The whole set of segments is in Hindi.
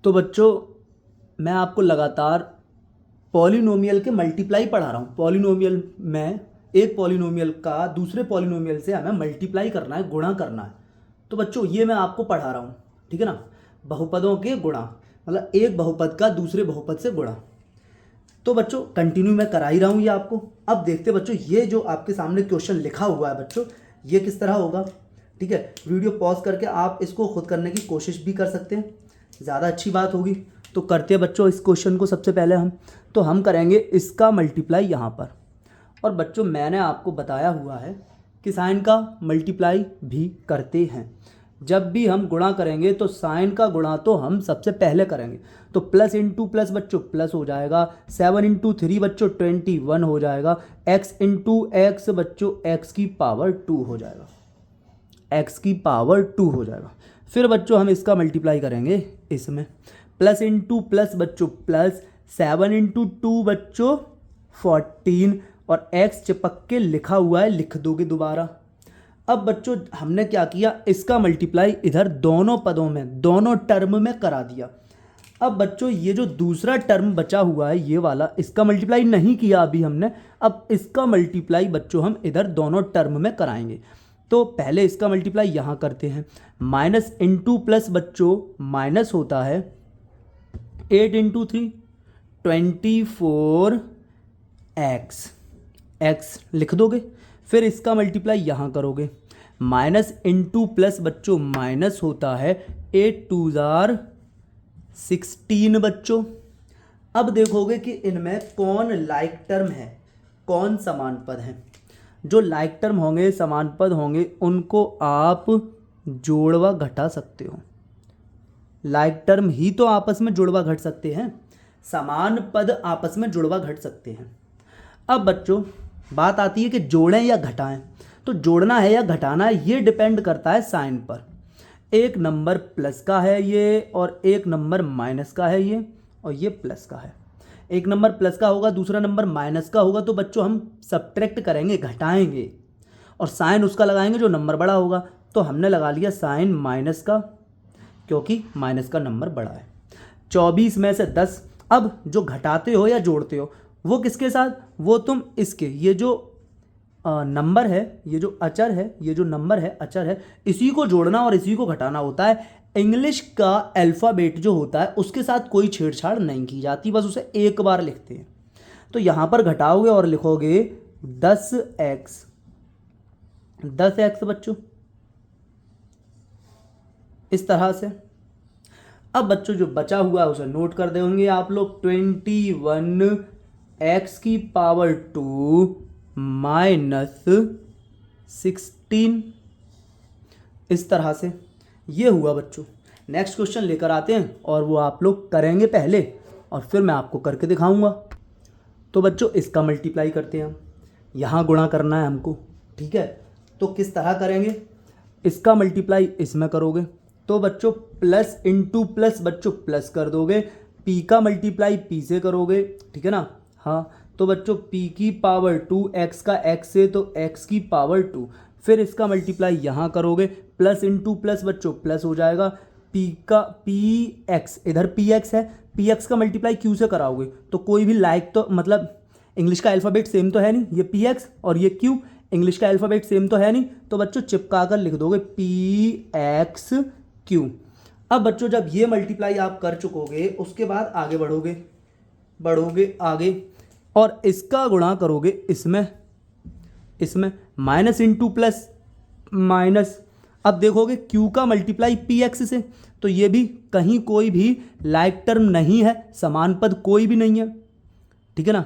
तो बच्चों मैं आपको लगातार पॉलिनोमियल के मल्टीप्लाई पढ़ा रहा हूँ। पॉलिनोमियल में एक पॉलिनोमियल का दूसरे पॉलिनोमियल से हमें मल्टीप्लाई करना है, गुणा करना है। तो बच्चों ये मैं आपको पढ़ा रहा हूँ, ठीक है ना। बहुपदों के गुणा, मतलब एक बहुपद का दूसरे बहुपद से गुणा। तो बच्चों कंटिन्यू मैं करा ही रहा हूँ ये आपको। अब देखते बच्चों ये जो आपके सामने क्वेश्चन लिखा हुआ है बच्चों, ये किस तरह होगा, ठीक है। वीडियो पॉज करके आप इसको खुद करने की कोशिश भी कर सकते हैं, ज़्यादा अच्छी बात होगी। तो करते हैं बच्चों इस क्वेश्चन को। सबसे पहले हम करेंगे इसका मल्टीप्लाई यहाँ पर। और बच्चों मैंने आपको बताया हुआ है कि साइन का मल्टीप्लाई भी करते हैं। जब भी हम गुणा करेंगे तो साइन का गुणा तो हम सबसे पहले करेंगे। तो प्लस इंटू प्लस बच्चों प्लस हो जाएगा, 7 इंटू 3 बच्चों 21 हो जाएगा, एक्स इंटू एक्स बच्चों एक्स की पावर 2 हो जाएगा, एक्स की पावर 2 हो जाएगा। फिर बच्चों हम इसका मल्टीप्लाई करेंगे इसमें, प्लस इंटू प्लस बच्चों प्लस 7 इंटू 2 बच्चों 14, और एक्स चिपक के लिखा हुआ है, लिख दोगे दोबारा। अब बच्चों हमने क्या किया, इसका मल्टीप्लाई इधर दोनों पदों में, दोनों टर्म में करा दिया। अब बच्चों ये जो दूसरा टर्म बचा हुआ है ये वाला, इसका मल्टीप्लाई नहीं किया अभी हमने। अब इसका मल्टीप्लाई बच्चों हम इधर दोनों टर्म में कराएंगे। तो पहले इसका मल्टीप्लाई यहाँ करते हैं, माइनस इंटू प्लस बच्चों माइनस होता है 8 इंटू 3 24 एक्स लिख दोगे। फिर इसका मल्टीप्लाई यहाँ करोगे, माइनस इंटू प्लस बच्चों माइनस होता है 8 2 16 बच्चों। अब देखोगे कि इनमें कौन लाइक टर्म है, कौन समान पद है। जो लाइक टर्म होंगे, समान पद होंगे, उनको आप जोड़वा घटा सकते हो। लाइक टर्म ही तो आपस में जुड़वा घट सकते हैं, समान पद आपस में जुड़वा घट सकते हैं। अब बच्चों बात आती है कि जोड़ें या घटाएं। तो जोड़ना है या घटाना है ये डिपेंड करता है साइन पर। एक नंबर प्लस का है ये, और एक नंबर माइनस का है ये, और ये प्लस का है। एक नंबर प्लस का होगा, दूसरा नंबर माइनस का होगा, तो बच्चों हम सब्ट्रैक्ट करेंगे, घटाएंगे, और साइन उसका लगाएंगे जो नंबर बड़ा होगा। तो हमने लगा लिया साइन माइनस का, क्योंकि माइनस का नंबर बड़ा है। 24 में से 10। अब जो घटाते हो या जोड़ते हो वो किसके साथ, वो तुम इसके, ये जो नंबर है, ये जो अचर है, ये जो नंबर है अचर है, इसी को जोड़ना और इसी को घटाना होता है। इंग्लिश का अल्फ़ाबेट जो होता है उसके साथ कोई छेड़छाड़ नहीं की जाती, बस उसे एक बार लिखते हैं। तो यहाँ पर घटाओगे और लिखोगे 10x बच्चों, इस तरह से। अब बच्चों जो बचा हुआ है उसे नोट कर देंगे आप लोग, 21 एक्स की पावर 2 माइनस 16, इस तरह से। ये हुआ बच्चों। नेक्स्ट क्वेश्चन लेकर आते हैं और वो आप लोग करेंगे पहले और फिर मैं आपको करके दिखाऊंगा। तो बच्चों इसका मल्टीप्लाई करते हैं हम, यहाँ गुणा करना है हमको, ठीक है। तो किस तरह करेंगे, इसका मल्टीप्लाई इसमें करोगे तो बच्चों प्लस इंटू प्लस बच्चों प्लस कर दोगे, पी का मल्टीप्लाई पी से करोगे, ठीक है ना। हाँ, तो बच्चों p की पावर 2, x का x से तो x की पावर 2। फिर इसका मल्टीप्लाई यहाँ करोगे, प्लस इंटू प्लस बच्चों प्लस हो जाएगा, p का px, इधर px है, px का मल्टीप्लाई q से कराओगे तो कोई भी लाइक तो मतलब इंग्लिश का अल्फ़ाबेट सेम तो है नहीं, ये px और ये q इंग्लिश का अल्फ़ाबेट सेम तो है नहीं, तो बच्चों चिपका कर लिख दोगे px q। अब बच्चों जब ये मल्टीप्लाई आप कर चुकोगे उसके बाद आगे बढ़ोगे आगे और इसका गुणा करोगे इसमें माइनस इंटू प्लस माइनस। अब देखोगे q का मल्टीप्लाई px से, तो ये भी कहीं कोई भी लाइक टर्म नहीं है, समान पद कोई भी नहीं है, ठीक है ना।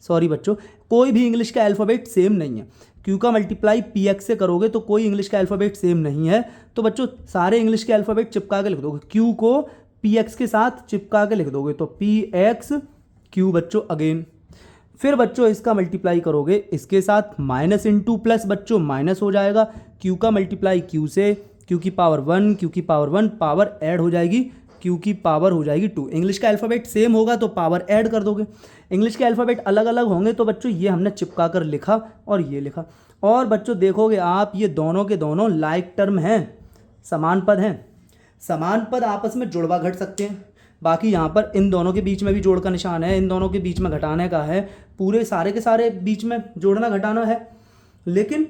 सॉरी बच्चों, कोई भी इंग्लिश का अल्फ़ाबेट सेम नहीं है। q का मल्टीप्लाई px से करोगे तो कोई इंग्लिश का अल्फ़ाबेट सेम नहीं है, तो बच्चों सारे इंग्लिश के अल्फ़ाबेट चिपका के लिख दोगे, q को px के साथ चिपका के लिख दोगे तो px q बच्चों अगेन। फिर बच्चों इसका मल्टीप्लाई करोगे इसके साथ, माइनस इंटू प्लस बच्चों माइनस हो जाएगा, q का मल्टीप्लाई q से, q की पावर 1, q की पावर 1, पावर ऐड हो जाएगी, q की पावर हो जाएगी 2। इंग्लिश का अल्फ़ाबेट सेम होगा तो पावर ऐड कर दोगे, इंग्लिश के अल्फ़ाबेट अलग अलग होंगे तो बच्चों ये हमने चिपका कर लिखा और ये लिखा। और बच्चों देखोगे आप ये दोनों के दोनों लाइक टर्म हैं, समान पद हैं। समान पद आपस में जुड़वा घट सकते हैं, बाकी यहाँ पर इन दोनों के बीच में भी जोड़ का निशान है, इन दोनों के बीच में घटाने का है, पूरे सारे के सारे बीच में जोड़ना घटाना है। लेकिन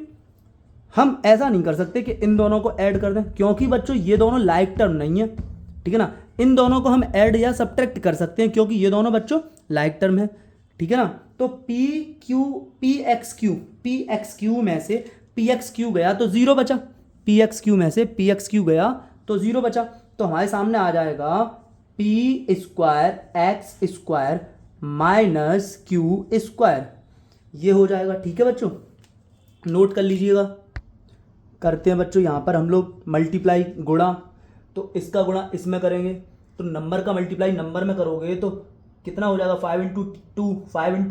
हम ऐसा नहीं कर सकते कि इन दोनों को ऐड कर दें, क्योंकि बच्चों ये दोनों लाइक टर्म नहीं है, ठीक है ना। इन दोनों को हम ऐड या सब्ट्रैक्ट कर सकते हैं, क्योंकि ये दोनों बच्चों लाइक टर्म है, ठीक है ना। तो पी एक्स क्यू में से पी एक्स क्यू गया तो जीरो बचा, पी एक्स क्यू में से पी एक्स क्यू गया तो जीरो बचा, तो हमारे सामने आ जाएगा P square x square minus Q square, ये हो जाएगा, ठीक है बच्चों। नोट कर लीजिएगा। करते हैं बच्चों, यहाँ पर हम लोग मल्टीप्लाई गुणा, तो इसका गुणा इसमें करेंगे, तो नंबर का मल्टीप्लाई नंबर में करोगे तो कितना हो जाएगा, 5 इंटू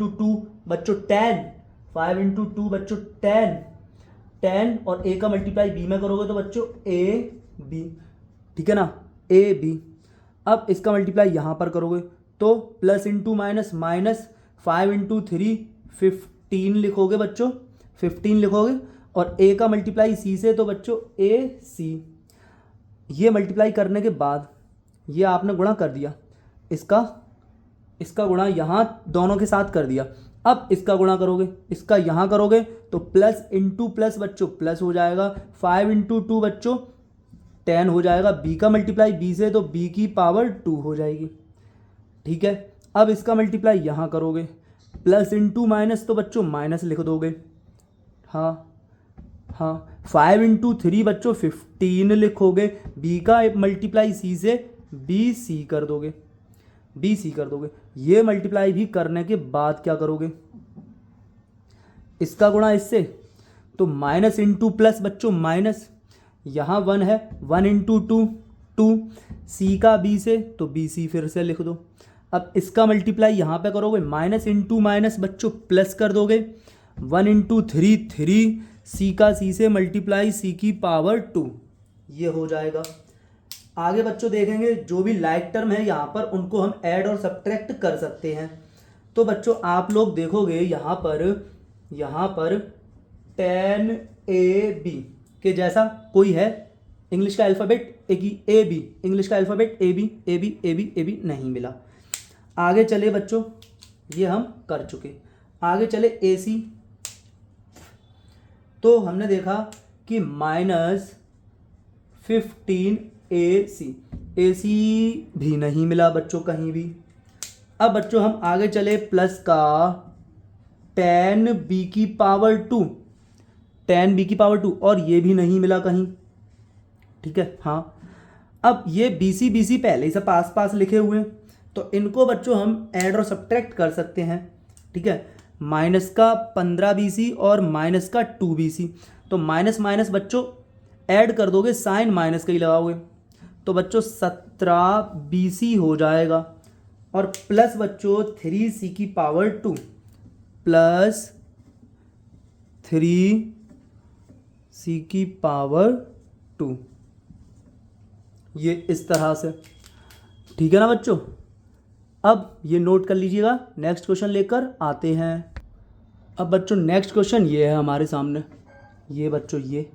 टू बच्चों 10, 5 इंटू टू बच्चों 10, और ए का मल्टीप्लाई बी में करोगे तो बच्चों ए बी, ठीक है ना, ए बी। अब इसका मल्टीप्लाई यहाँ पर करोगे तो plus into minus, minus 5 into 3 15 लिखोगे बच्चों, 15 लिखोगे, और ए का मल्टीप्लाई सी से तो बच्चों ए सी। ये मल्टीप्लाई करने के बाद ये आपने गुणा कर दिया, इसका गुणा यहाँ दोनों के साथ कर दिया। अब इसका गुणा करोगे, इसका यहाँ करोगे तो प्लस इंटू प्लस बच्चों प्लस हो जाएगा, 5 इंटू टू बच्चों 10 हो जाएगा, बी का मल्टीप्लाई बी से तो बी की पावर 2 हो जाएगी, ठीक है। अब इसका मल्टीप्लाई यहाँ करोगे, प्लस इंटू माइनस तो बच्चों माइनस लिख दोगे, हाँ 5 इंटू 3 बच्चों 15 लिखोगे, बी का मल्टीप्लाई सी से बी सी कर दोगे, ये मल्टीप्लाई भी करने के बाद क्या करोगे, इसका गुणा इससे तो माइनस इंटू प्लस बच्चों माइनस, यहाँ 1 है, 1 इंटू टू, सी का बी से तो बी सी फिर से लिख दो। अब इसका मल्टीप्लाई यहाँ पे करोगे, माइनस इंटू माइनस बच्चों प्लस कर दोगे, 1 इंटू 3, सी का सी से मल्टीप्लाई सी की पावर 2, ये हो जाएगा। आगे बच्चों देखेंगे जो भी लाइक टर्म है यहाँ पर उनको हम ऐड और सब्ट्रैक्ट कर सकते हैं। तो बच्चों आप लोग देखोगे यहाँ पर 10ab के जैसा कोई है, इंग्लिश का अल्फ़ाबेट ए बी, इंग्लिश का अल्फ़ाबेट ए बी नहीं मिला। आगे चले बच्चों, ये हम कर चुके, आगे चले ए सी, तो हमने देखा कि माइनस 15 ए सी भी नहीं मिला बच्चों कहीं भी। अब बच्चों हम आगे चले, प्लस का 10 बी की पावर 2, और ये भी नहीं मिला कहीं, ठीक है, हाँ। अब ये बी सी पहले ही से पास लिखे हुए हैं, तो इनको बच्चों हम ऐड और सब्ट्रैक्ट कर सकते हैं, ठीक है। माइनस का 15 BC और माइनस का 2 BC, तो माइनस माइनस बच्चों ऐड कर दोगे, साइन माइनस का ही लगाओगे, तो बच्चों 17 BC हो जाएगा, और प्लस बच्चों 3C की पावर 2 प्लस 3C की पावर 2, ये इस तरह से, ठीक है ना बच्चों। अब ये नोट कर लीजिएगा, नेक्स्ट क्वेश्चन लेकर आते हैं। अब बच्चों नेक्स्ट क्वेश्चन ये है हमारे सामने, ये बच्चों ये,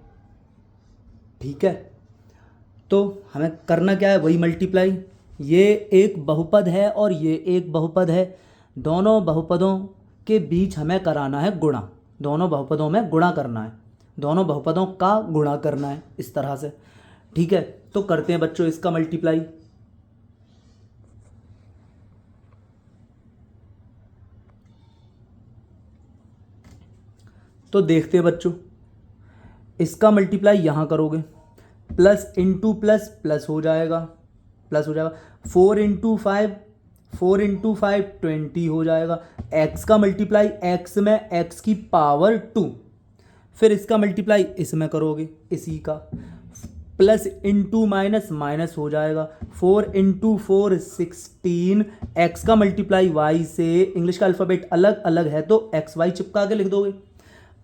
ठीक है। तो हमें करना क्या है, वही मल्टीप्लाई, ये एक बहुपद है और ये एक बहुपद है, दोनों बहुपदों के बीच हमें कराना है गुणा, दोनों बहुपदों में गुणा करना है, दोनों बहुपदों का गुणा करना है, इस तरह से, ठीक है। तो करते हैं बच्चों इसका मल्टीप्लाई। तो देखते हैं बच्चों, इसका मल्टीप्लाई यहाँ करोगे, प्लस इंटू प्लस प्लस हो जाएगा, 4 इंटू 5 20 हो जाएगा। एक्स का मल्टीप्लाई एक्स में एक्स की पावर 2, फिर इसका मल्टीप्लाई इसमें करोगे, इसी का, प्लस इंटू माइनस माइनस हो जाएगा, 4 इंटू 4 16, एक्स का मल्टीप्लाई वाई से, इंग्लिश का अल्फ़ाबेट अलग अलग है तो एक्स वाई चिपका के लिख दोगे।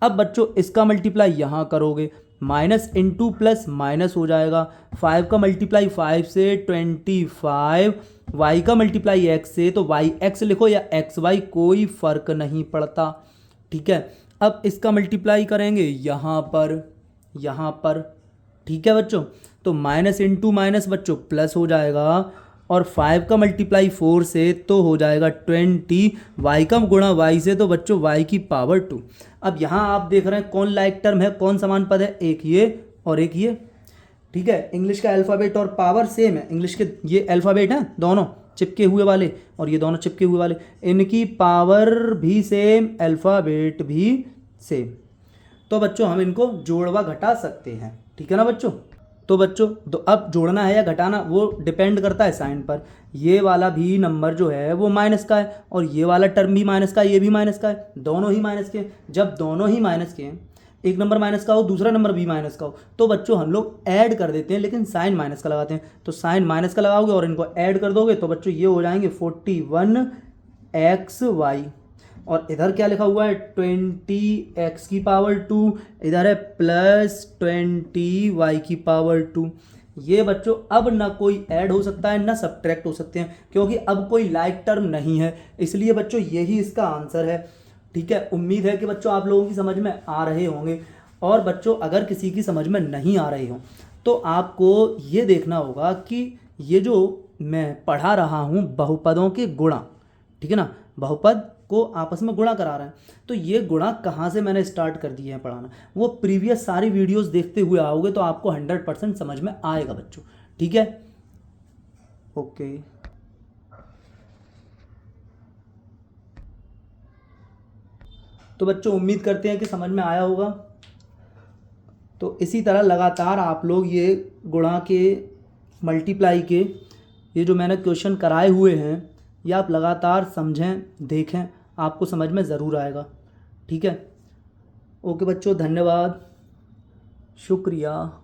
अब बच्चों इसका मल्टीप्लाई यहाँ करोगे, माइनस इंटू प्लस माइनस हो जाएगा, 5 का मल्टीप्लाई 5 से 25, वाई का मल्टीप्लाई एक्स से तो वाई एक्स लिखो या एक्स वाई कोई फ़र्क नहीं पड़ता, ठीक है। अब इसका मल्टीप्लाई करेंगे यहाँ पर, ठीक है बच्चों। तो माइनस इंटू माइनस बच्चों प्लस हो जाएगा, और 5 का मल्टीप्लाई 4 से तो हो जाएगा 20, y का गुणा y से तो बच्चों y की पावर 2। अब यहाँ आप देख रहे हैं कौन लाइक टर्म है, कौन समान पद है, एक ये और एक ये। ठीक है, इंग्लिश का अल्फ़ाबेट और पावर सेम है। इंग्लिश के ये अल्फ़ाबेट हैं दोनों चिपके हुए वाले, और ये दोनों चिपके हुए वाले, इनकी पावर भी सेम, अल्फ़ाबेट भी सेम। तो बच्चों हम इनको जोड़ व घटा सकते हैं। ठीक है ना बच्चों। तो बच्चों अब जोड़ना है या घटाना वो डिपेंड करता है साइन पर। ये वाला भी नंबर जो है वो माइनस का है, और ये वाला टर्म भी माइनस का है, ये भी माइनस का है, दोनों ही माइनस के। जब दोनों ही माइनस के हैं, एक नंबर माइनस का हो दूसरा नंबर भी माइनस का हो, तो बच्चों हम लोग ऐड कर देते हैं, लेकिन साइन माइनस का लगाते हैं। तो साइन माइनस का लगाओगे और इनको ऐड कर दोगे तो बच्चों ये हो जाएंगे 41xy, और इधर क्या लिखा हुआ है 20x की पावर 2, इधर है प्लस 20y की पावर 2। ये बच्चों अब ना कोई ऐड हो सकता है ना सब्ट्रैक्ट हो सकते हैं, क्योंकि अब कोई लाइक टर्म नहीं है, इसलिए बच्चों यही इसका आंसर है। ठीक है, उम्मीद है कि बच्चों आप लोगों की समझ में आ रहे होंगे। और बच्चों अगर किसी की समझ में नहीं आ रहे हो तो आपको ये देखना होगा कि ये जो मैं पढ़ा रहा हूँ बहुपदों के गुणा, ठीक है ना, बहुपद को आपस में गुणा करा रहे हैं, तो ये गुणा कहाँ से मैंने स्टार्ट कर दिए हैं पढ़ाना, वो प्रीवियस सारी वीडियोस देखते हुए आओगे तो आपको 100% समझ में आएगा बच्चों। ठीक है, ओके। तो बच्चों उम्मीद करते हैं कि समझ में आया होगा। तो इसी तरह लगातार आप लोग ये गुणा के, मल्टीप्लाई के, ये जो मैंने क्वेश्चन कराए हुए हैं ये आप लगातार समझें, देखें, आपको समझ में ज़रूर आएगा। ठीक है, ओके बच्चों, धन्यवाद, शुक्रिया।